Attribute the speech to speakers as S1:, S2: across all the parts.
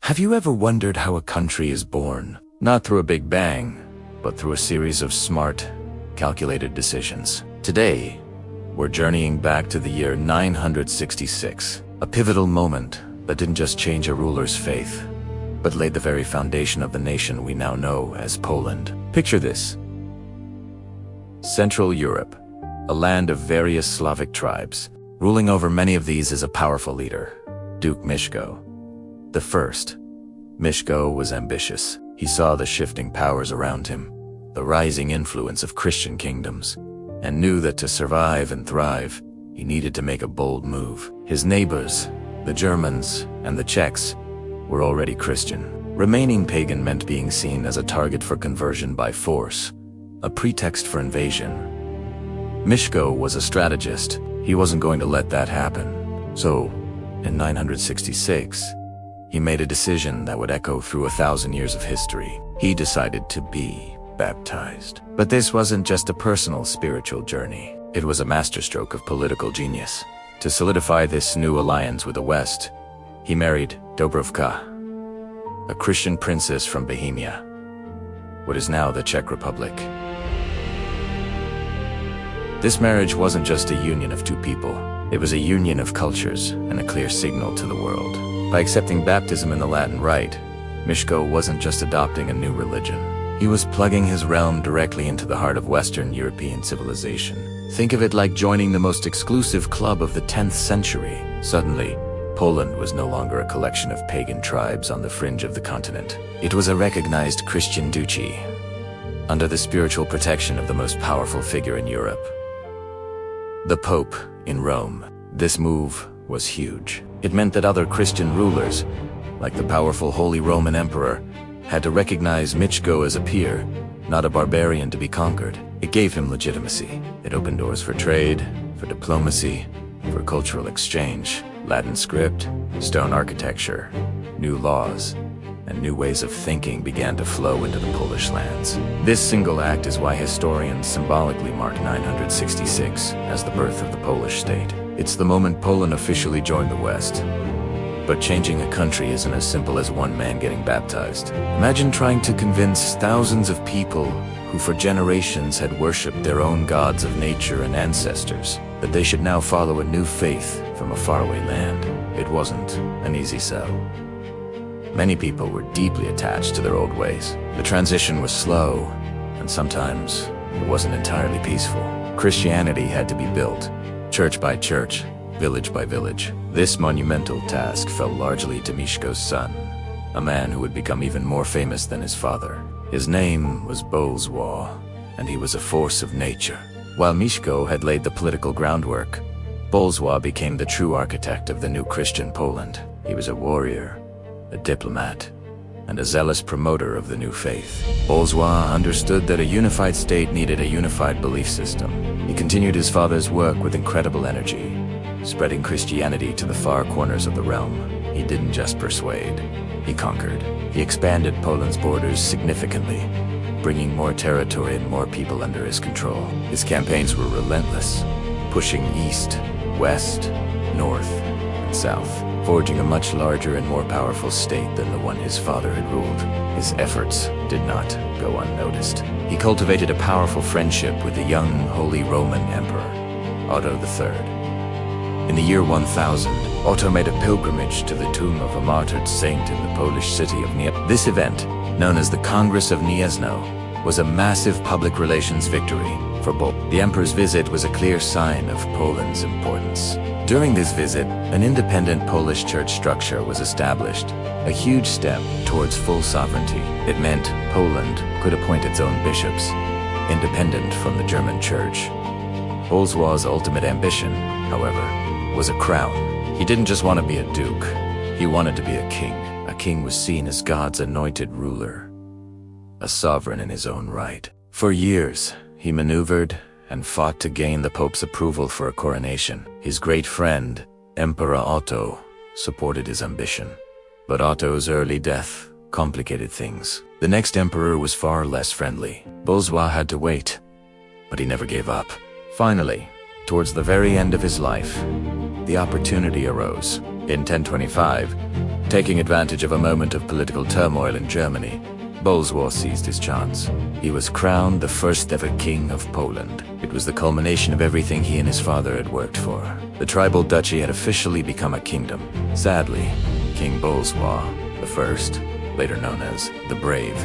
S1: Have you ever wondered how a country is born? Not through a big bang, but through a series of smart, calculated decisions. Today, we're journeying back to the year 966, a pivotal moment that didn't just change a ruler's faith, but laid the very foundation of the nation we now know as Poland. Picture this. Central Europe, a land of various Slavic tribes. Ruling over many of these is a powerful leader, Duke Mieszko I. Mieszko was ambitious. He saw the shifting powers around him, the rising influence of Christian kingdoms, and knew that to survive and thrive, he needed to make a bold move. His neighbors, the Germans and the Czechs, were already Christian. Remaining pagan meant being seen as a target for conversion by force, a pretext for invasion. Mieszko was a strategist. He wasn't going to let that happen. So, in 966, he made a decision that would echo through 1,000 years of history. He decided to be baptized. But this wasn't just a personal spiritual journey. It was a masterstroke of political genius. To solidify this new alliance with the West, he married Dobrówka, a Christian princess from Bohemia, what is now the Czech Republic. This marriage wasn't just a union of two people. It was a union of cultures and a clear signal to the world. By accepting baptism in the Latin Rite, Mieszko wasn't just adopting a new religion. He was plugging his realm directly into the heart of Western European civilization. Think of it like joining the most exclusive club of the 10th century. Suddenly, Poland was no longer a collection of pagan tribes on the fringe of the continent. It was a recognized Christian duchy, under the spiritual protection of the most powerful figure in Europe, the Pope in Rome. This move was huge. It meant that other Christian rulers, like the powerful Holy Roman Emperor, had to recognize Mieszko as a peer, not a barbarian to be conquered. It gave him legitimacy. It opened doors for trade, for diplomacy, for cultural exchange. Latin script, stone architecture, new laws, and new ways of thinking began to flow into the Polish lands. This single act is why historians symbolically mark 966 as the birth of the Polish state. It's the moment Poland officially joined the West. But changing a country isn't as simple as one man getting baptized. Imagine trying to convince thousands of people who for generations had worshipped their own gods of nature and ancestors that they should now follow a new faith from a faraway land. It wasn't an easy sell. Many people were deeply attached to their old ways. The transition was slow, and sometimes it wasn't entirely peaceful. Christianity had to be built, church by church, village by village. This monumental task fell largely to Mieszko's son, a man who would become even more famous than his father. His name was Bolesław, and he was a force of nature. While Mieszko had laid the political groundwork, Bolesław became the true architect of the new Christian Poland. He was a warrior, a diplomat, and a zealous promoter of the new faith. Bolesław understood that a unified state needed a unified belief system. He continued his father's work with incredible energy, spreading Christianity to the far corners of the realm. He didn't just persuade, he conquered. He expanded Poland's borders significantly, bringing more territory and more people under his control. His campaigns were relentless, pushing east, west, north, and south, forging a much larger and more powerful state than the one his father had ruled. His efforts did not go unnoticed. He cultivated a powerful friendship with the young Holy Roman Emperor, Otto III. In the year 1000, Otto made a pilgrimage to the tomb of a martyred saint in the Polish city of Gniezno. This event, known as the Congress of Gniezno, was a massive public relations victory for both. The emperor's visit was a clear sign of Poland's importance. During this visit, an independent Polish church structure was established, a huge step towards full sovereignty. It meant Poland could appoint its own bishops, independent from the German church. Bolesław's ultimate ambition, however, was a crown. He didn't just want to be a duke, he wanted to be a king. A king was seen as God's anointed ruler, a sovereign in his own right. For years, he maneuvered and fought to gain the Pope's approval for a coronation. His great friend, Emperor Otto, supported his ambition. But Otto's early death complicated things. The next emperor was far less friendly. Bolesław had to wait, but he never gave up. Finally, towards the very end of his life, the opportunity arose. In 1025, Taking advantage of a moment of political turmoil in Germany, Bolesław seized his chance. He was crowned the first ever king of Poland. It was the culmination of everything he and his father had worked for. The tribal duchy had officially become a kingdom. Sadly, King Bolesław I, later known as the Brave,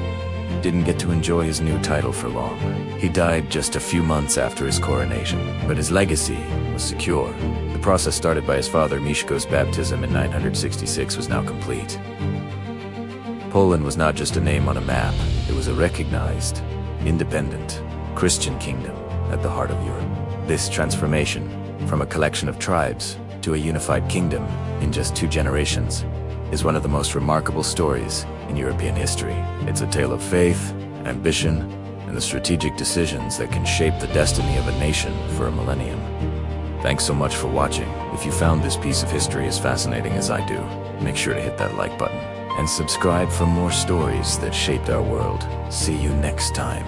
S1: didn't get to enjoy his new title for long. He died just a few months after his coronation, but his legacy was secure. The process started by his father Mieszko's baptism in 966 was now complete. Poland was not just a name on a map, it was a recognized, independent, Christian kingdom at the heart of Europe. This transformation, from a collection of tribes to a unified kingdom in just 2 generations, is one of the most remarkable stories in European history. It's a tale of faith, ambition, and the strategic decisions that can shape the destiny of a nation for a millennium. Thanks so much for watching. If you found this piece of history as fascinating as I do, make sure to hit that like button and subscribe for more stories that shaped our world. See you next time.